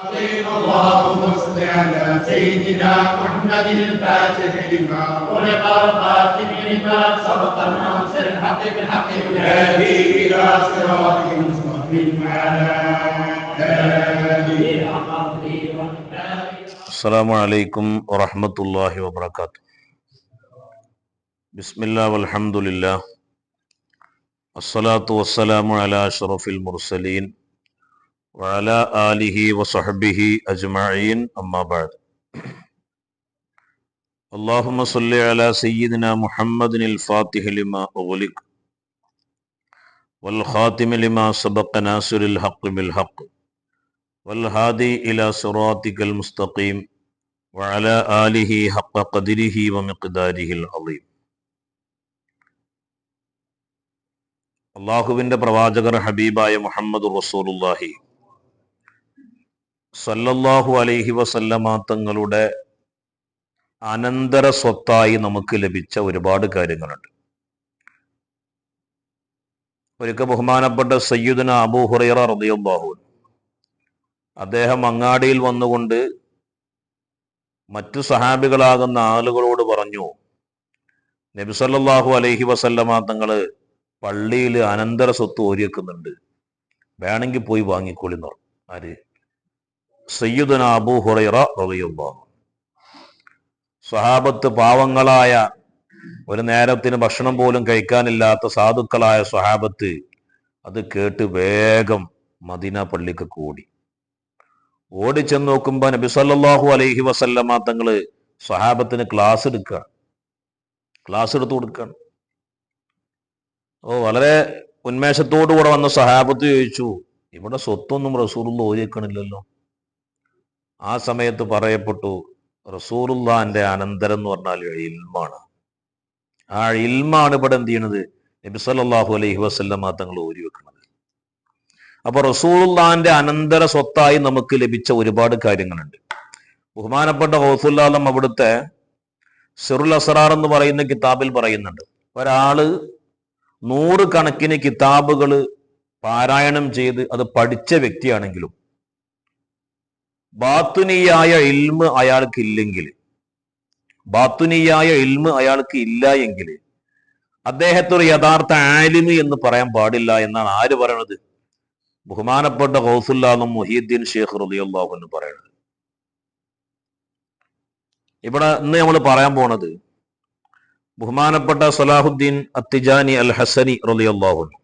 اللهم صل على سيدنا محمد الفاتح لما خلق الخاتم لما سبق الناصر الحق بالحق والهادي الى صراطك المستقيم وعلى اله حق قدره. السلام عليكم ورحمة الله وبركاته. بسم الله والحمد لله الصلاة والسلام على أشرف المرسلين وعلى آله وصحبه أجمعين أما بعد. اللهم صل على سيدنا محمد الفاتح لما أغلق والخاتم لما سبق ناصر الحق بالحق والهادي إلى صراطك المستقيم وعلى آله حق قدره ومقداره العظيم. അള്ളാഹുവിൻ്റെ പ്രവാചകർ ഹബീബായ മുഹമ്മദ് റസൂലുള്ളാഹി സല്ലല്ലാഹു അലൈഹി വസല്ലമ തങ്ങളുടെ അനന്തര സ്വത്തായി നമുക്ക് ലഭിച്ച ഒരുപാട് കാര്യങ്ങളുണ്ട്. ഒരിക്കൽ ബഹുമാനപ്പെട്ട സയ്യിദുന അബൂ ഹുറൈറ റളിയല്ലാഹു അൻഹു അദ്ദേഹം അങ്ങാടിയിൽ വന്നുകൊണ്ട് മറ്റു സഹാബികളാകുന്ന ആളുകളോട് പറഞ്ഞു, നബി സല്ലല്ലാഹു അലൈഹി വസല്ലമ തങ്ങള് പള്ളിയിൽ അനന്തര സ്വത്ത് ഓരിവെക്കുന്നുണ്ട്, വേണമെങ്കിൽ പോയി വാങ്ങിക്കോളിന്ന് പറഞ്ഞു. ആര്? സയ്യിദുന അബൂ ഹുറൈറ റളിയല്ലാഹു. സ്വഹാബത്ത് പാവങ്ങളായ, ഒരു നേരത്തിന് ഭക്ഷണം പോലും കഴിക്കാനില്ലാത്ത സാധുക്കളായ സ്വഹാബത്ത് അത് കേട്ട് വേഗം മദീന പള്ളിക്ക് കൂടി. ഓടിച്ചെന്ന് നോക്കുമ്പോ നബി സല്ലല്ലാഹു അലൈഹി വസല്ലമ തങ്ങള് സ്വഹാബത്തിന് ക്ലാസ് എടുത്തു കൊടുക്കുകയാണ്. വളരെ ഉന്മേഷത്തോടുകൂടെ വന്ന സ്വഹാബത്ത് ചോദിച്ചു, ഇവിടെ സ്വത്തൊന്നും റസൂലുള്ള ഓരിവെക്കണില്ലല്ലോ. ആ സമയത്ത് പറയപ്പെട്ടു, റസൂലുള്ളാന്റെ അനന്തരം എന്ന് പറഞ്ഞാൽ ഇൽമാണ്. ആ ഇൽമാണ് ഇവിടെ എന്ത് ചെയ്യണത്? നബി സല്ലല്ലാഹു അലൈഹി വസല്ലമ തങ്ങൾ ഓരിവെക്കുന്നത്. അപ്പൊ റസൂലുള്ളാന്റെ അനന്തര സ്വത്തായി നമുക്ക് ലഭിച്ച ഒരുപാട് കാര്യങ്ങളുണ്ട്. ബഹുമാനപ്പെട്ട ഗൗസുൽ ആലം അവിടുത്തെ സിറുൽ അസ്റാർ എന്ന് പറയുന്ന കിതാബിൽ പറയുന്നുണ്ട്, ഒരാള് 100 കണക്കിന് കിതാബുകൾ പാരായണം ചെയ്ത് അത് പഠിച്ച വ്യക്തിയാണെങ്കിലും ബാത്തുനിയായ ഇൽമ് അയാൾക്ക് ഇല്ല എങ്കിൽ അദ്ദേഹത്തെ ഒരു യഥാർത്ഥ ആലിമ് എന്ന് പറയാൻ പാടില്ല എന്നാണ് ആര് പറയണത്? ബഹുമാനപ്പെട്ട ഗൗസുൽ ആലം മുഹീദ്ദീൻ ഷേഖ് റളിയല്ലാഹു അൻഹു പറയുന്നത്. ഇവിടെ ഇന്ന് നമ്മൾ പറയാൻ പോണത് ബഹുമാനപ്പെട്ട സലാഹുദ്ദീൻ അത്തിജാനി അൽ ഹസനി റളിയല്ലാഹു അൻഹു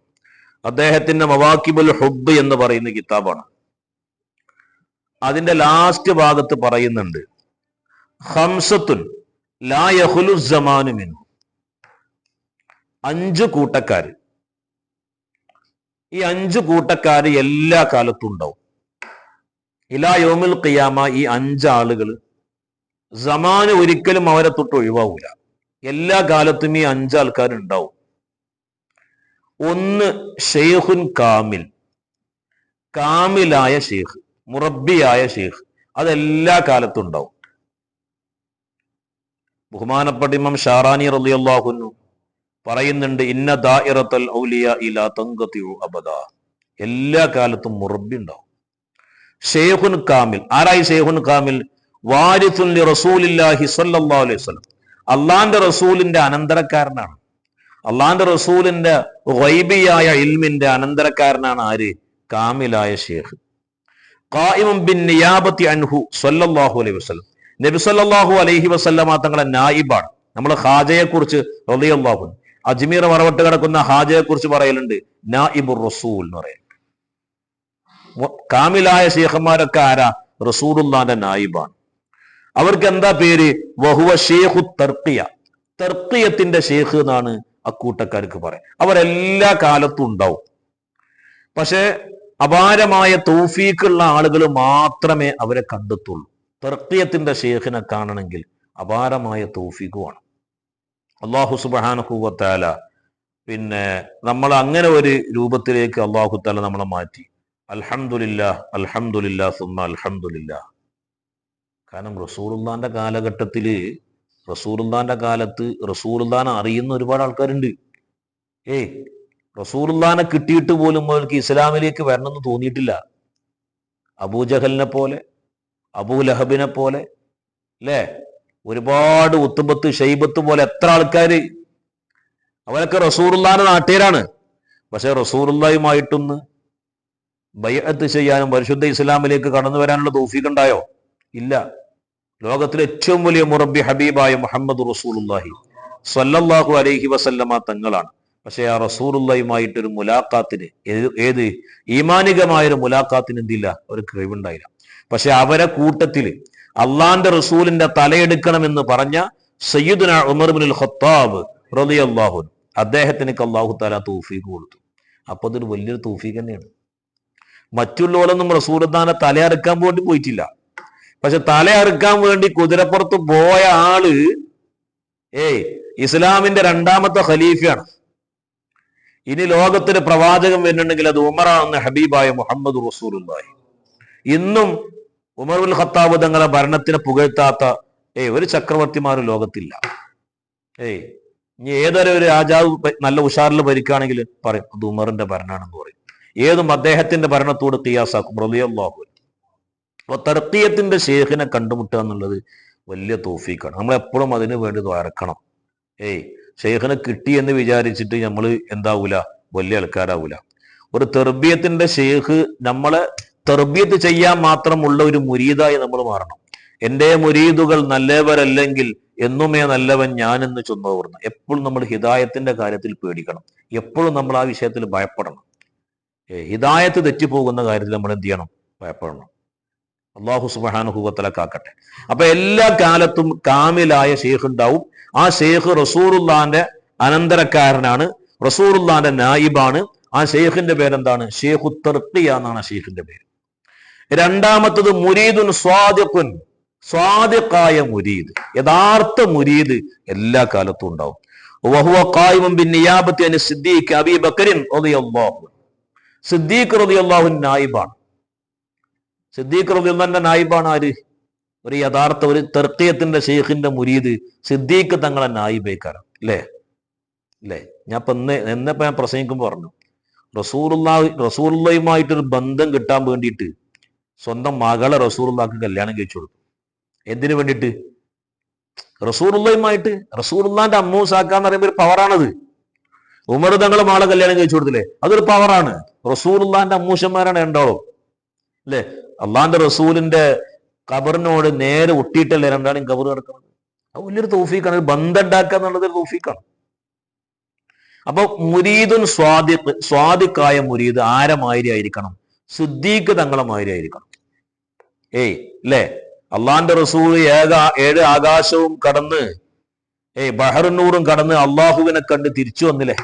അദ്ദേഹത്തിന്റെ മവാക്കിബുൽ ഹുബ്ബ് എന്ന് പറയുന്ന കിതാബാണ്. അതിന്റെ ലാസ്റ്റ് ഭാഗത്ത് പറയുന്നുണ്ട്, ഖംസത്തുൻ ലാ യഖ്ലു സമാനു മിൻഹു. 5 കൂട്ടക്കാര്, ഈ 5 കൂട്ടക്കാര് എല്ലാ കാലത്തും ഉണ്ടാവും. ഇലാ യൗമിൽ ഖിയാമ ഈ 5 ആളുകൾ സമാന് ഒരിക്കലും അവരെ തൊട്ട് ഒഴിവാകൂല. എല്ലാ കാലത്തും ഈ 5 ആൾക്കാരുണ്ടാവും. 1 ഷെയ്ഖുൻ കാമിൽ, കാമിലായ ഷെയ്ഖ്, മുറബ്ബിയായ ഷെയ്ഖ്, അതെല്ലാ കാലത്തും ഉണ്ടാവും. ബഹുമാനപ്പെട്ട ഇമാം ഷാറാനി റളിയല്ലാഹു അൻഹു പറയുന്നുണ്ട്, ഇന്ന ദാഇറത്തുൽ ഔലിയാ ഇലാ തൻഖതിഉ അബദാ. എല്ലാ കാലത്തും മുറബ്ബി ഉണ്ടാവും. ഷെയ്ഖുൻ കാമിൽ, ആരായി ഷെയ്ഖുൻ കാമിൽ? വാരിസുൻ ലി റസൂലില്ലാഹി സ്വല്ലല്ലാഹു അലൈഹി വസല്ലം, അള്ളാന്റെ റസൂലിന്റെ അനന്തരക്കാരനാണ്. അള്ളാന്റെ റസൂലിന്റെ ഗൈബിയായ ഇൽമിന്റെ അനന്തരക്കാരനാണ് ആര്? കാമിലായ ഷെയ്ഖ്. ഖായിമുൻ ബിൻ നിയാബത്തി അൻഹു സ്വല്ലല്ലാഹു അലൈഹി വസല്ലം, നബി സല്ലല്ലാഹു അലൈഹി വസല്ലമ തങ്ങളെ നായിബാണ്. നമ്മൾ ഹാജയെ കുറിച്ച് റളിയല്ലാഹു അൻഹു അജ്മീർ മറവട്ട് കിടക്കുന്ന ഹാജയെ കുറിച്ച് പറയലുണ്ട്, നായിബുർ റസൂൽ എന്ന് പറയും. കാമിലായ ഷെയ്ഖന്മാരൊക്കെ ആരാ? റസൂലുള്ളാന്റെ നായിബാണ്. അവർക്ക് എന്താ പേര്? വഹുവ ഷെയ്ഖു തർക്കിയ, തർക്കിയത്തിന്റെ ഷെയ്ഖ് എന്നാണ് അക്കൂട്ടക്കാർക്ക് പറയാം. അവരെല്ലാ കാലത്തും ഉണ്ടാവും. പക്ഷെ അപാരമായ തൗഫീഖുള്ള ആളുകൾ മാത്രമേ അവരെ കണ്ടെത്തുള്ളൂ. തർക്കിയത്തിന്റെ ഷെയ്ഖിനെ കാണണമെങ്കിൽ അപാരമായ തൗഫീഖുമാണ്. അല്ലാഹു സുബ്ഹാനഹു വ തആല പിന്നെ നമ്മൾ അങ്ങനെ ഒരു രൂപത്തിലേക്ക് അല്ലാഹു തആല നമ്മളെ മാറ്റി. അൽഹംദുലില്ലാഹ് അൽഹംദുലില്ലാഹ് സുമ്മ അൽഹംദുലില്ലാഹ്. കാരണം റസൂലുള്ളാന്റെ കാലത്ത് റസൂലുള്ളാനെ അറിയുന്ന ഒരുപാട് ആൾക്കാരുണ്ട്. റസൂലുള്ളാനെ കിട്ടിയിട്ട് പോലും അവർക്ക് ഇസ്ലാമിലേക്ക് വരണമെന്ന് തോന്നിയിട്ടില്ല. അബൂജഹലിനെ പോലെ, അബൂലഹബിനെ പോലെ, അല്ലേ? ഒരുപാട് ഉത്തുബത്ത് ഷൈബത്ത് പോലെ എത്ര ആൾക്കാര്, അവരൊക്കെ റസൂലുള്ളാഹിന്റെ നാട്ടുകാരാണ്. പക്ഷെ റസൂലുള്ളാഹിയുമായിട്ടൊന്ന് ബൈഅത്ത് ചെയ്യാനും പരിശുദ്ധ ഇസ്ലാമിലേക്ക് കടന്നു വരാനുള്ള തൗഫീഖ് ഉണ്ടായോ? ഇല്ല. ലോകത്തിലെ ഏറ്റവും വലിയ മുറബ്ബി ഹബീബായ മുഹമ്മദ് റസൂലുള്ളാഹി സ്വല്ലല്ലാഹു അലൈഹി വസല്ലമ തങ്ങളാണ്. പക്ഷെ ആ റസൂലുള്ളാഹിയുമായിട്ടൊരു മുലാഖാത്തിന്, ഏത് ഈമാനികമായൊരു മുലാഖാത്തിന് എന്തില്ല, ഒരു കഴിവുണ്ടായില്ല. പക്ഷെ അവരെ കൂട്ടത്തില് അള്ളാന്റെ റസൂലിന്റെ തലയെടുക്കണമെന്ന് പറഞ്ഞ സയ്യിദുന ഉമർ ഇബ്നുൽ ഖത്താബ് റളിയല്ലാഹു അൻഹു, അദ്ദേഹത്തിന് അല്ലാഹു തആല തൗഫീഖ് കൊടുത്തു. അപ്പൊ അതൊരു വലിയൊരു തൗഫീഖ് തന്നെയാണ്. മറ്റുള്ളവരൊന്നും റസൂലുള്ളാഹിനെ തലയറുക്കാൻ വേണ്ടി പോയിട്ടില്ല. പക്ഷെ തലയറുക്കാൻ വേണ്ടി കുതിരപ്പുറത്ത് പോയ ആള് ഇസ്ലാമിന്റെ രണ്ടാമത്തെ ഖലീഫയാണ്. ഇനി ലോകത്തിന് പ്രവാചകൻ വരുന്നുണ്ടെങ്കിൽ അത് ഉമറാണെന്ന് ഹബീബായ മുഹമ്മദ് റസൂലുള്ളാഹി. ഇന്നും ഉമർ ഇബ്നുൽ ഖത്താബ് തങ്ങളെ ഭരണത്തിനെ പുകഴ്ത്താത്ത ഒരു ചക്രവർത്തിമാരും ലോകത്തില്ല. ഇനി ഏതൊരു രാജാവ് നല്ല ഉഷാറിൽ ഭരിക്കുകയാണെങ്കിൽ പറയും അത് ഉമറിന്റെ ഭരണമാണെന്ന് പറയും. ഏതും അദ്ദേഹത്തിന്റെ ഭരണത്തോട് ഖിയാസാക്കും റളിയല്ലാഹു അൻഹു. അപ്പൊ തർഖിയത്തിന്റെ ശേഖിനെ കണ്ടുമുട്ടുക എന്നുള്ളത് വലിയ തൗഫീഖാണ്. നമ്മളെപ്പോഴും അതിനു വേണ്ടി ദ്വാരക്കണം. ശേഖിനെ കിട്ടി എന്ന് വിചാരിച്ചിട്ട് നമ്മൾ എന്താവൂല, വലിയ ആൾക്കാരാവൂല. ഒരു തെർബിയത്തിന്റെ ശേഖ് നമ്മളെ തെർബിയത്ത് ചെയ്യാൻ മാത്രമുള്ള ഒരു മുരീദായി നമ്മൾ മാറണം. എൻ്റെ മുരീദുകൾ നല്ലവരല്ലെങ്കിൽ എന്നുമേ നല്ലവൻ ഞാനെന്ന് ചൊന്നോർന്ന്. എപ്പോഴും നമ്മൾ ഹിദായത്തിന്റെ കാര്യത്തിൽ പേടിക്കണം. എപ്പോഴും നമ്മൾ ആ വിഷയത്തിൽ ഭയപ്പെടണം. ഹിദായത്ത് തെറ്റിപ്പോകുന്ന കാര്യത്തിൽ നമ്മൾ എന്ത് ചെയ്യണം? ഭയപ്പെടണം. അല്ലാഹു സുബ്ഹാനഹു വ തആല കാക്കട്ടെ. അപ്പൊ എല്ലാ കാലത്തും കാമിലായ ഷെയ്ഖ് ഉണ്ടാവും. ആ ഷെയ്ഖ് റസൂലുള്ളാഹിന്റെ അനന്തരക്കാരനാണ്, റസൂലുള്ളാഹിന്റെ നായിബാണ്. ആ ഷെയ്ഖിന്റെ പേരെന്താണ്? ഷെയ്ഖു തർഖിയ എന്നാണ് ആ ഷെയ്ഖിന്റെ പേര്. രണ്ടാമത്തത് മുരീദുൻ സ്വാദിഖുൻ, സ്വാദിഖായ മുരീദ്, യഥാർത്ഥ മുരീദ് എല്ലാ കാലത്തും ഉണ്ടാവും. വഹുവ ഖായിമുൻ ബിന്നിയാബത്തി അൻ സിദ്ദീഖ് അബീ ബക്കറിൻ റളിയല്ലാഹു അൻഹു. സിദ്ദീഖ് റളിയല്ലാഹു അൻഹു നായിബാണ്. സിദ്ദീഖ് റളിയല്ലാഹുവിന്റെ നായിബാണ് ആര്? ഒരു യഥാർത്ഥ ഒരു തർഖിയത്തിന്റെ ഷെയ്ഖിന്റെ മുരീദ് സിദ്ദീഖ് തങ്ങളെ നായിബേക്കാരം. അല്ലേ? ഞാൻ പ്രസംഗിക്കുമ്പോൾ പറഞ്ഞു, റസൂലുള്ളാഹിയുമായിട്ടൊരു ബന്ധം കിട്ടാൻ വേണ്ടിയിട്ട് സ്വന്തം മകളെ റസൂലുള്ളാഹിക്ക് കല്യാണം കഴിച്ചു കൊടുത്തു. എന്തിനു വേണ്ടിയിട്ട്? റസൂലുള്ളാഹിയുമായിട്ട്. റസൂലുള്ളാഹിന്റെ അമ്മൂസാക്കാന്ന് പറയുമ്പോൾ ഒരു പവറാണത്. ഉമർ തങ്ങളെ മകളെ കല്യാണം കഴിച്ചു കൊടുത്തില്ലേ, അതൊരു പവറാണ്. റസൂലുള്ളാഹിന്റെ അമ്മൂശന്മാരാണ് രണ്ടാളും. അല്ലെ? അള്ളാന്റെ റസൂലിന്റെ ഖബറിനോട് നേരെ ഒട്ടിയിട്ടല്ലേ രണ്ടാളും ഖബർ കിടക്കുന്നത്. അത് വലിയൊരു തൗഫീഖാണ്. ഒരു ബന്ധം ഉണ്ടാക്കുക എന്നുള്ളത് ഒരു തൗഫീഖാണ്. അപ്പൊ മുരീദുൻ സ്വാദിഖ്, സ്വാദിഖായ മുരീദ് ആരമാതിരി ആയിരിക്കണം? സിദ്ദീഖ് തങ്ങളെ മാതിരി ആയിരിക്കണം. അല്ലേ? അള്ളാന്റെ റസൂൽ 7 ആകാശവും കടന്ന് ബഹറുന്നൂറും കടന്ന് അള്ളാഹുവിനെ കണ്ട് തിരിച്ചു വന്നില്ലേ?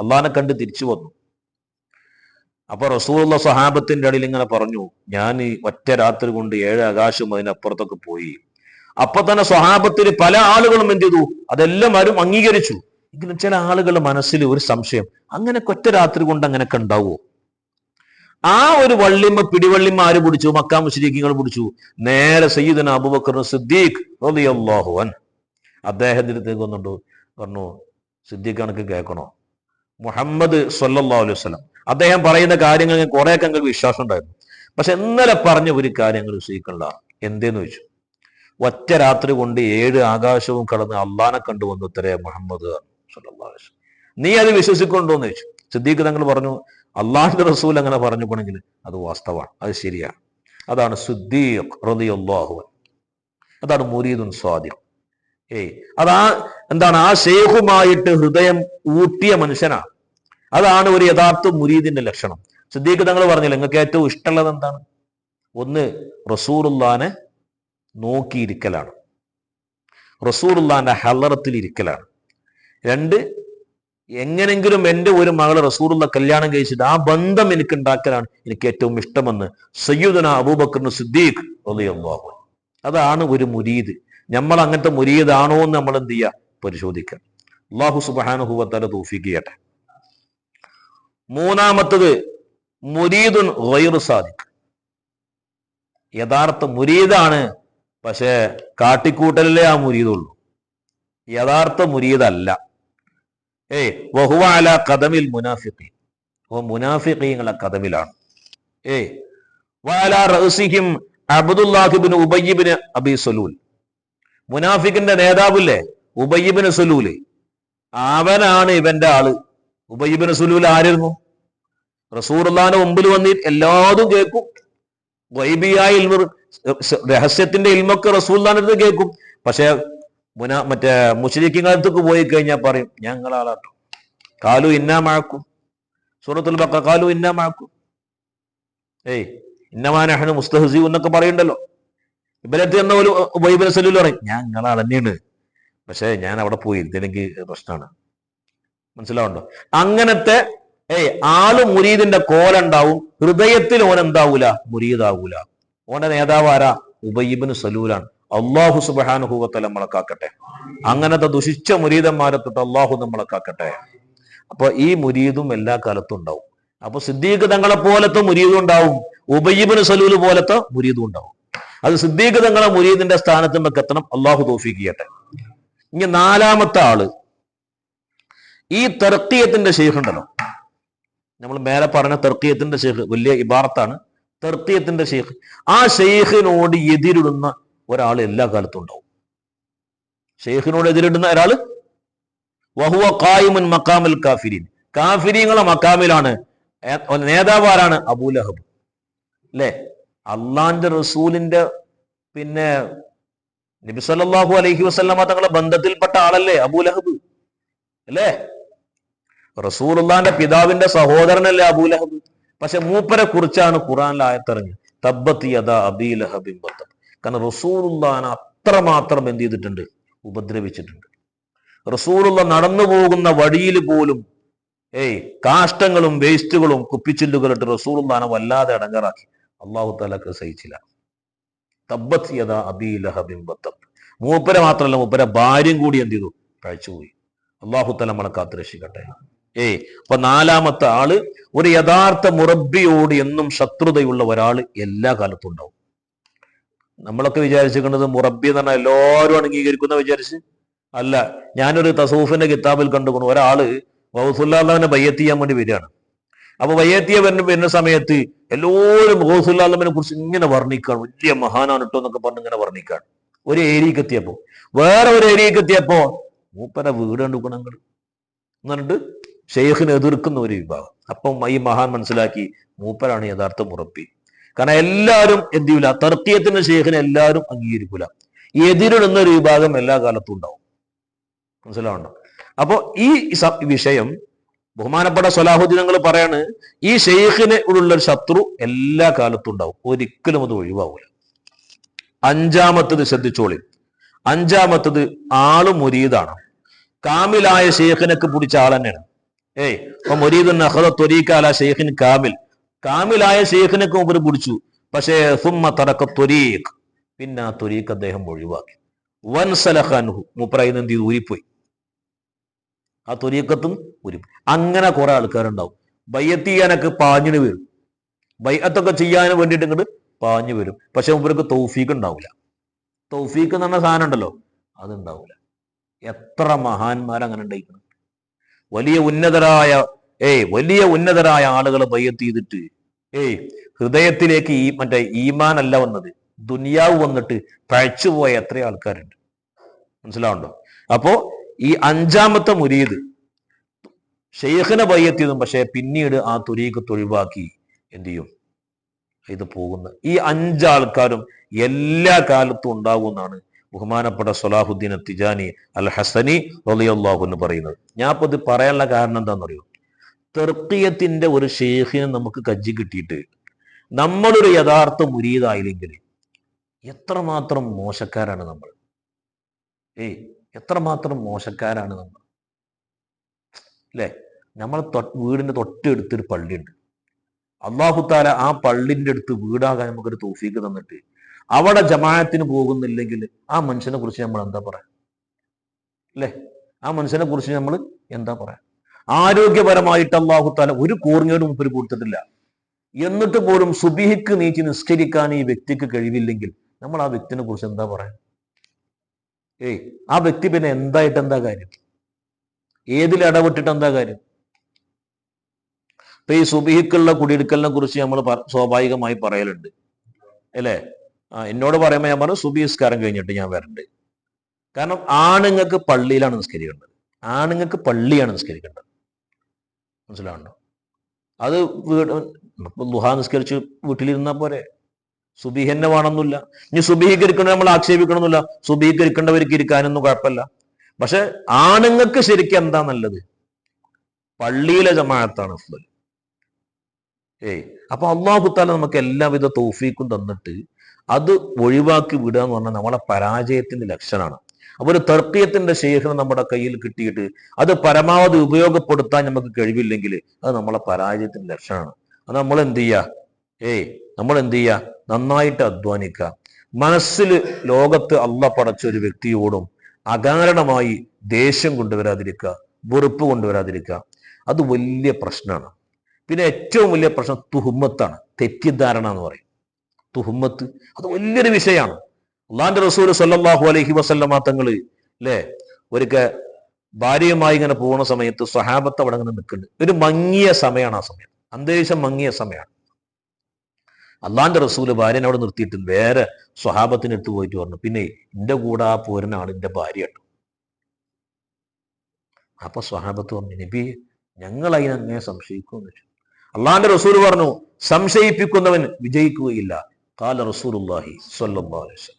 അള്ളാഹിനെ കണ്ട് തിരിച്ചു വന്നു. അപ്പൊ റസൂലുള്ള സ്വഹാബത്തിന്റെ ഇടയിൽ ഇങ്ങനെ പറഞ്ഞു, ഞാൻ ഒറ്റ രാത്രി കൊണ്ട് 7 ആകാശവും അതിനപ്പുറത്തൊക്കെ പോയി. അപ്പൊ തന്നെ സ്വഹാബത്തിന് പല ആളുകളും എന്ത് ചെയ്തു? അതെല്ലാം ആരും അംഗീകരിച്ചു. എങ്കിലും ചില ആളുകളുടെ മനസ്സിൽ ഒരു സംശയം, അങ്ങനെ ഒറ്റ രാത്രി കൊണ്ട് അങ്ങനെയൊക്കെ ഉണ്ടാവുമോ? ആ ഒരു പിടിവള്ളിമ്മ ആര് പിടിച്ചു? മക്കാ മുശ്രിക്കുകൾ പിടിച്ചു. നേരെ സയ്യിദുനാ അബൂബക്കർ സിദ്ദീഖ് റളിയല്ലാഹു അൻഹു അദ്ദേഹത്തിന്റെ അടുത്തേക്ക് വന്നിട്ട് പറഞ്ഞു, സിദ്ദീഖ് കണക്ക് കേൾക്കണോ? മുഹമ്മദ് സ്വല്ലല്ലാഹു അലൈഹി വസല്ലം അദ്ദേഹം പറയുന്ന കാര്യങ്ങൾ കുറെയൊക്കെ ഞങ്ങൾക്ക് വിശ്വാസം ഉണ്ടായിരുന്നു. പക്ഷെ ഇന്നലെ പറഞ്ഞ ഒരു കാര്യങ്ങൾ വിശ്വസിക്കണ്ട. എന്തേന്ന് ചോദിച്ചു. ഒറ്റ രാത്രി കൊണ്ട് 7 ആകാശവും കടന്ന് അള്ളാനെ കണ്ടുവന്നു ഉത്തരേ മുഹമ്മദ് സ്വല്ലല്ലാഹു അലൈഹി വസല്ലം. നീ അത് വിശ്വസിക്കൊണ്ടോന്ന് ചോദിച്ചു. സിദ്ദീഖ് തങ്ങൾ പറഞ്ഞു, അള്ളാഹിന്റെ റസൂൽ അങ്ങനെ പറഞ്ഞുകൊണ്ടെങ്കിൽ അത് വാസ്തവമാണ്, അത് ശരിയാണ്. അതാണ് സിദ്ദീഖ് റളിയല്ലാഹു അൻഹു. അതാണ് മുരീദുൻ സ്വാദിഖ്. എന്താണ്? ആ ഷെയ്ഖുമായിട്ട് ഹൃദയം ഊട്ടിയ മനുഷ്യനാണ്. അതാണ് ഒരു യഥാർത്ഥ മുരീദിന്റെ ലക്ഷണം. സിദ്ദീഖ് തങ്ങൾ പറഞ്ഞില്ല, നിങ്ങൾക്ക് ഏറ്റവും ഇഷ്ടമുള്ളത് എന്താണ്? ഒന്ന്, റസൂലുള്ളാഹിനെ നോക്കിയിരിക്കലാണ്, റസൂലുള്ളാഹിന്റെ ഹളറത്തിൽ ഇരിക്കലാണ്. 2, എങ്ങനെങ്കിലും എൻ്റെ ഒരു മകളെ റസൂലുള്ള കല്യാണം കഴിച്ചിട്ട് ആ ബന്ധം എനിക്ക് ഉണ്ടാക്കലാണ് എനിക്ക് ഏറ്റവും ഇഷ്ടമെന്ന് സയ്യിദുനാ അബൂബക്കർ സിദ്ദീഖ് റളിയല്ലാഹു അൻഹു. അതാണ് ഒരു മുരീദ്. നമ്മൾ അങ്ങനത്തെ മുരീദാണോ എന്ന് നമ്മൾ എന്ത് ചെയ്യുക? പരിശോധിക്കാം. അല്ലാഹു സുബ്ഹാനഹു വ തആല തൗഫീഖ് ചെയ്യട്ടെ. മൂന്നാമത്തത് മുരീദുൻ ഗൈറു സാദിഖ്. യഥാർത്ഥ മുരീദാണ്, പക്ഷേ കാട്ടിക്കൂട്ടലല്ലേ ആ മുരീദുള്ളൂ. യഥാർത്ഥ മുരീദല്ല. വഹുവ അലാ ഖദമിൽ മുനാഫിഖീൻ. മുനാഫിഖീങ്ങളുടെ ഖദമിലാണ്. വഅലാ റഅസിഹിം അബ്ദുല്ലാഹിബിന് ഉബയ്യിബിന് അബി സലൂൽ, മുനാഫിക്കിന്റെ നേതാവില്ലേ ഉബയ്യിബിന് സലൂല്, അവനാണ് ഇവന്റെ ആള്. ഉബയ്യിബിന് സലൂൽ ആരായിരുന്നു? റസൂലുള്ളാഹിന്റെ മുമ്പിൽ വന്ന് എല്ലാതും കേൾക്കും. ഗൈബിയായ ഇൽമ, രഹസ്യത്തിന്റെ ഇൽമൊക്കെ റസൂലുള്ളാഹിന്റെ അടുത്ത് കേൾക്കും. പക്ഷെ മറ്റേ മുശ്രിക്കീങ്ങൾക്ക് പോയി കഴിഞ്ഞാൽ പറയും ഞങ്ങളാളാട്ടോ. കാലു ഇന്നാ മഅക്കും, സൂറത്തുൽ ബഖറ കാലു ഇന്നാ മഅക്കും, ഇന്നമാ നഹ്നു മുസ്തഹ്സിഊൻ എന്നൊക്കെ പറയുണ്ടല്ലോ. ഇവരടുത്ത് എന്ന ഒരു ഉബയ്യിബിന് സലൂൽ പറയും ഞങ്ങളാൾ തന്നെയാണ്, പക്ഷെ ഞാൻ അവിടെ പോയി ഇതെനിക്ക് പ്രശ്നമാണ്. മനസ്സിലാവുണ്ടോ? അങ്ങനത്തെ ആള് മുരീദിന്റെ കോലുണ്ടാവും, ഹൃദയത്തിൽ ഓൻ എന്താവൂല, മുരീദാവൂല. ഓന്റെ നേതാവ് ആരാ? ഉബയ്യിബിന് സലൂലാണ്. അള്ളാഹു സുബ്ഹാനഹു വ തആല നമ്മളെ കാക്കട്ടെ. അങ്ങനത്തെ ദുഷിച്ച മുരീദന്മാരെ തൊട്ട് അള്ളാഹു നമ്മളെ കാക്കട്ടെ. അപ്പൊ ഈ മുരീദും എല്ലാ കാലത്തും ഉണ്ടാവും. അപ്പൊ സിദ്ദീഖ് തങ്ങളെ പോലത്തെ മുരീദും ഉണ്ടാവും, ഉബയ്യിബിന് സലൂൽ പോലത്തെ മുരീദും ഉണ്ടാവും. അത് സിദ്ദീഖ് തങ്ങളെ മുരീദിന്റെ സ്ഥാനത്തുമ്പോ എത്തണം. അള്ളാഹു തൗഫീഖ് ചെയ്യട്ടെ. ഇനി നാലാമത്തെ ആള് ഈ തർക്കിയത്തിന്റെ ശൈഖ് ഉണ്ടല്ലോ, നമ്മൾ മേലെ പറഞ്ഞ തർക്കിയത്തിന്റെ ശൈഖ് വലിയ ഇബാറത്താണ്. തർക്കിയത്തിന്റെ ശൈഖ്, ആ ശൈഖിനോട് എതിരിടുന്ന ഒരാൾ എല്ലാ കാലത്തും ഉണ്ടാവും. ശൈഖിനോട് എതിരിടുന്ന ഒരാള് വഹുവ ഖായിമുൻ മഖാമുൽ കാഫിരീൻ, കാഫിരീങ്ങളെ മക്കാമിലാണ്. നേതാവ് ആരാണ്? അബൂലഹബ് അല്ലേ? അള്ളാന്റെ റസൂലിന്റെ പിന്നെ നബി സല്ലല്ലാഹു അലൈഹി വസല്ലമ തങ്ങളെ ബന്ധത്തിൽപ്പെട്ട ആളല്ലേ അബൂലഹബ് അല്ലേ? റസൂലുള്ളാന്റെ പിതാവിന്റെ സഹോദരനല്ലേ അബൂലഹബ്. പക്ഷെ മൂപ്പരെ കുറിച്ചാണ് ഖുർആനിൽ ആയത്തിറങ്ങി തബ്ബത് യദാ അബീ ലഹബിൻ വതബ്. കാരണം റസൂലുള്ളാനെ അത്രമാത്രം എന്ത് ചെയ്തിട്ടുണ്ട്? ഉപദ്രവിച്ചിട്ടുണ്ട്. റസൂലുള്ള നടന്നു പോകുന്ന വഴിയിൽ പോലും കാഷ്ടങ്ങളും വേസ്റ്റുകളും കുപ്പിച്ചില്ലുകളിട്ട് റസൂലുള്ളാനെ വല്ലാതെ അടങ്ങറാക്കി. അല്ലാഹു തആലക്ക് സഹിച്ചില്ല. തബ്ബത് യദാ അബീ ലഹബിൻ വതബ്. മൂപ്പരെ മാത്രമല്ല, മൂപ്പരെ ഭാര്യയും കൂടി എന്ത് ചെയ്തു? പഴിച്ചുപോയി. അല്ലാഹു തആല നമ്മളെ കാത്ത് രക്ഷിക്കട്ടെ. അപ്പൊ നാലാമത്തെ ആള് ഒരു യഥാർത്ഥ മുറബ്ബിയോട് എന്നും ശത്രുതയുള്ള ഒരാള് എല്ലാ കാലത്തും ഉണ്ടാവും. നമ്മളൊക്കെ വിചാരിച്ചിരിക്കുന്നത് മുറബ്ബി എന്ന് പറഞ്ഞാൽ എല്ലാവരും അംഗീകരിക്കുന്ന വിചാരിച്ച് അല്ല. ഞാനൊരു തസൂഫിന്റെ കിതാബിൽ കണ്ടുകൊണ്ട് ഒരാള് ഗൗസുല്ലാഹിനെ ബയ്യത്ത് ചെയ്യാൻ വേണ്ടി വരികയാണ്. അപ്പൊ ബയ്യത്ത് വരുന്ന സമയത്ത് എല്ലാവരും ഗൗസുല്ലാഹിനെ കുറിച്ച് ഇങ്ങനെ വർണ്ണിക്കാണ്, വലിയ മഹാനാണ് കേട്ടോ എന്നൊക്കെ പറഞ്ഞ് ഇങ്ങനെ വർണ്ണിക്കാണ്. ഒരു ഏരിയക്ക് എത്തിയപ്പോ, വേറെ ഒരു ഏരിയക്ക് എത്തിയപ്പോ മൂപ്പരെ വീട് കണ്ടുക്കണങ്ങൾ എന്ന് പറഞ്ഞിട്ട് ഷെയ്ഖിനെ എതിർക്കുന്ന ഒരു വിഭാഗം. അപ്പം ഈ മഹാൻ മനസ്സിലാക്കി മൂപ്പരാണ് യഥാർത്ഥ മുറബ്ബി. കാരണം എല്ലാവരും എന്ത് ചെയ്യൂല, തർക്കിയത്തിന്റെ ഷെയ്ഖിനെ എല്ലാവരും അംഗീകരിക്കൂല. എതിരിടുന്ന ഒരു വിഭാഗം എല്ലാ കാലത്തും ഉണ്ടാവും. മനസ്സിലാവുണ്ടോ? അപ്പൊ ഈ വിഷയം ബഹുമാനപ്പെട്ട സ്വലാഹുദ്ദീനങ്ങൾ പറയാണ്, ഈ ഷെയ്ഖിനെ ഉള്ള ഒരു ശത്രു എല്ലാ കാലത്തും ഉണ്ടാവും, ഒരിക്കലും അത് ഒഴിവാകൂല. അഞ്ചാമത്തത് ശ്രദ്ധിച്ചോളി. അഞ്ചാമത്തത് ആള് മുരീദാണ്. കാമിലായ ഷെയ്ഖിനൊക്കെ പിടിച്ച ആൾ തന്നെയാണ്. അപ്പൊ മുരീദുൻ അഖദ ത്വരീഖ അലാ ഷെയ്ഖിൻ കാമിൽ, കാമിലായ ഷെയ്ഖിനൊക്കെ മുമ്പ് പിടിച്ചു. പക്ഷേ സുമ്മ തറക ത്വരീഖ്, പിന്നെ ആ ത്വരീഖ് അദ്ദേഹം ഒഴിവാക്കി. വൻസലഖ അൻഹു, മൂപ്പരായി എന്ത് ചെയ്തു? ഊരിപ്പോയി. ആ ത്വരീഖത്തും ഊരിപ്പോയി. അങ്ങനെ കുറെ ആൾക്കാരുണ്ടാവും ബയ്യത്ത് ചെയ്യാനൊക്കെ പാഞ്ഞിന് വരും, ബയ്യത്തൊക്കെ ചെയ്യാൻ വേണ്ടിയിട്ട് ഇങ്ങോട്ട് പാഞ്ഞു വരും. പക്ഷെ മൂപ്പർക്ക് തൗഫീഖ് ഉണ്ടാവില്ല. തൗഫീഖ് എന്ന് പറഞ്ഞ സാധനം ഉണ്ടല്ലോ, അതുണ്ടാവില്ല. എത്ര മഹാന്മാരങ്ങനെ ഉണ്ടായിരിക്കണം. വലിയ ഉന്നതരായ ആളുകളെ ബയ്യത്ത് ചെയ്തിട്ട് ഹൃദയത്തിലേക്ക് മറ്റേ ഈമാൻ അല്ല വന്നത്, ദുനിയാവ് വന്നിട്ട് പഴച്ചുപോയ എത്ര ആൾക്കാരുണ്ട്. മനസ്സിലാവുണ്ടോ? അപ്പോ ഈ അഞ്ചാമത്തെ മുരീദ് ഷെയ്ഖിനെ ബയ്യത്ത് ചെയ്തും പക്ഷെ പിന്നീട് ആ ത്വരീഖത്ത് ഒഴിവാക്കി എന്ത് ചെയ്യും? ഇത് പോകുന്ന ഈ അഞ്ചാൾക്കാരും എല്ലാ കാലത്തും ഉണ്ടാകുമെന്നാണ് ബഹുമാനപ്പെട്ട സ്വലാഹുദ്ദീൻ തിജാനി അൽ ഹസനി റളിയല്ലാഹു അൻഹു പറയുന്നത്. ഞാൻ ഇപ്പൊ ഇത് പറയാനുള്ള കാരണം എന്താണെന്നറിയോ? തർക്കിയത്തിന്റെ ഒരു ഷെയ്ഖിനെ നമുക്ക് കജ്ജി കിട്ടിയിട്ട് നമ്മളൊരു യഥാർത്ഥ മുരീദായില്ലെങ്കിൽ എത്രമാത്രം മോശക്കാരാണ് നമ്മൾ. എത്രമാത്രം മോശക്കാരാണ് നമ്മൾ അല്ലെ? നമ്മൾ വീടിന്റെ തൊട്ടടുത്തൊരു പള്ളിയുണ്ട്. അല്ലാഹു തആല ആ പള്ളിന്റെ അടുത്ത് വീടാകാൻ നമുക്കൊരു തൗഫീഖ് തന്നിട്ട് അവിടെ ജമാഅത്തിന് പോകുന്നില്ലെങ്കിൽ ആ മനുഷ്യനെ കുറിച്ച് നമ്മൾ എന്താ പറയാ അല്ലെ? ആ മനുഷ്യനെ കുറിച്ച് നമ്മൾ എന്താ പറയാ? ആരോഗ്യപരമായിട്ട് അല്ലാഹു തആല ഒരു കൂർങ്ങേടും മുമ്പ് കൊടുത്തിട്ടില്ല. എന്നിട്ട് പോലും സുബഹിക്ക് നീച്ച് നിസ്കരിക്കാൻ ഈ വ്യക്തിക്ക് കഴിവില്ലെങ്കിൽ നമ്മൾ ആ വ്യക്തിനെ കുറിച്ച് എന്താ പറയാ? ആ വ്യക്തി പിന്നെ എന്താ കാര്യം? ഏതിൽ ഇടപെട്ടിട്ട് എന്താ കാര്യം? ഇപ്പൊ ഈ സുബഹിക്കുള്ള കുടിയെടുക്കലിനെ കുറിച്ച് നമ്മൾ സ്വാഭാവികമായി പറയലുണ്ട് അല്ലേ? എന്നോട് പറയുമ്പോൾ ഞാൻ പറഞ്ഞു സുബഹി നിസ്കാരം കഴിഞ്ഞിട്ട് ഞാൻ വരണ്ട്. കാരണം ആണുങ്ങൾക്ക് പള്ളിയിലാണ് നിസ്കരിക്കേണ്ടത്, ആണുങ്ങൾക്ക് പള്ളിയാണ് നിസ്കരിക്കേണ്ടത്. മനസ്സിലാവുണ്ടോ? അത് ദുഹാ നിസ്കരിച്ച് വീട്ടിലിരുന്നാൽ പോരെ, സുബഹി തന്നെ വേണമെന്നില്ല. ഇനി സുബഹീകരിക്കണ നമ്മൾ ആക്ഷേപിക്കണമെന്നില്ല, സുബഹീകരിക്കേണ്ടവർക്ക് ഇരിക്കാനൊന്നും കുഴപ്പമില്ല. പക്ഷെ ആണുങ്ങൾക്ക് ശരിക്കും എന്താ നല്ലത്? പള്ളിയിലെ ജമാഅത്താണ് അഫ്ളൽ. അപ്പൊ അല്ലാഹു തആല നമുക്ക് എല്ലാവിധ തൗഫീഖും തന്നിട്ട് അത് ഒഴിവാക്കി വിടുക എന്ന് പറഞ്ഞാൽ നമ്മളെ പരാജയത്തിന്റെ ലക്ഷണമാണ്. അപ്പൊ ഒരു തർക്കീയത്തിന്റെ ശേഖരം നമ്മുടെ കയ്യിൽ കിട്ടിയിട്ട് അത് പരമാവധി ഉപയോഗപ്പെടുത്താൻ നമുക്ക് കഴിവില്ലെങ്കിൽ അത് നമ്മളെ പരാജയത്തിന്റെ ലക്ഷണമാണ്. അത് നമ്മൾ എന്ത് ചെയ്യുക? നന്നായിട്ട് അധ്വാനിക്കുക. മനസ്സിൽ ലോകത്ത് അള്ളാഹ് പടച്ച ഒരു വ്യക്തിയോടും അകാരണമായി ദേഷ്യം കൊണ്ടുവരാതിരിക്കുക, വെറുപ്പ് കൊണ്ടുവരാതിരിക്കുക. അത് വലിയ പ്രശ്നമാണ്. പിന്നെ ഏറ്റവും വലിയ പ്രശ്നം തുഹുമ്മത്താണ്, തെറ്റിദ്ധാരണ എന്ന് പറയും. തുഹുമ്മത്ത് അത് വലിയൊരു വിഷയമാണ്. അള്ളാന്റെ റസൂൽ സല്ലല്ലാഹു അലൈഹി വസല്ലമ തങ്ങള് ഒരിക്കൽ ഭാര്യയുമായി ഇങ്ങനെ പോകുന്ന സമയത്ത് സ്വഹാബത്ത് അവിടെ ഇങ്ങനെ നിൽക്കുന്നുണ്ട്. ഒരു മങ്ങിയ സമയമാണ് ആ സമയം, അന്തരീക്ഷം മങ്ങിയ സമയമാണ്. അള്ളാന്റെ റസൂല് ഭാര്യനെ അവിടെ നിർത്തിയിട്ട് വേറെ സ്വഹാബത്തിന് എടുത്തു പോയിട്ട് പറഞ്ഞു, പിന്നെ എന്റെ കൂടെ ആ പോരനാണ് എന്റെ ഭാര്യ കേട്ടോ. അപ്പൊ സ്വഹാബത്ത് പറഞ്ഞു, നബി ഞങ്ങൾ അതിനങ്ങനെ സംശയിക്കുമെന്ന് വെച്ചു. അള്ളാന്റെ റസൂല് പറഞ്ഞു, സംശയിപ്പിക്കുന്നവൻ വിജയിക്കുകയില്ല. ഖാല റസൂലുള്ളാഹി സ്വല്ലല്ലാഹു അലൈഹി വസല്ലം.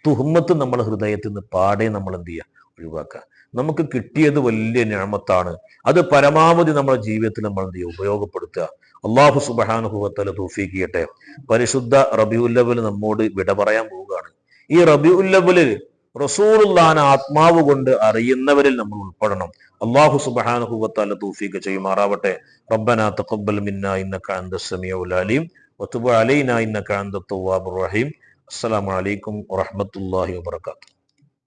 തുഹ്മത്ത് നമ്മുടെ ഹൃദയത്തിൽ നിന്ന് പാടെ നമ്മൾ എന്ത് ചെയ്യുക? ഒഴിവാക്കുക. നമുക്ക് കിട്ടിയത് വലിയ നിഅമത്താണ്, അത് പരമാവധി നമ്മുടെ ജീവിതത്തിൽ നമ്മൾ എന്ത് ചെയ്യുക? ഉപയോഗപ്പെടുത്തുക. അല്ലാഹു സുബ്ഹാനഹു വ തആല തൗഫീഖ് ചെയ്യട്ടെ. പരിശുദ്ധ റബീഉൽ അവ്വൽ നമ്മോട് വിട പറയാൻ പോവുകയാണ്. ഈ റബീഉൽ അവ്വൽ റസൂലുള്ളാഹിനെ ആത്മാവ് കൊണ്ട് അറിയുന്നവരിൽ നമ്മൾ ഉൾപ്പെടണം. അല്ലാഹു സുബ്ഹാനഹു വ തആല തൗഫീഖ് ചെയ്യുമാറാവട്ടെ. റബ്ബനാ തഖബ്ബൽ മിന്നാ ഇന്നക അൻതസ് സമീഉൽ അലീം വതുബ് അലൈനാ ഇന്നക അൻതത് തവ്വാബുർ റഹീം. അസ്സലാമു അലൈക്കും വറഹ്മത്തുള്ളാഹി വബറകാതുഹു.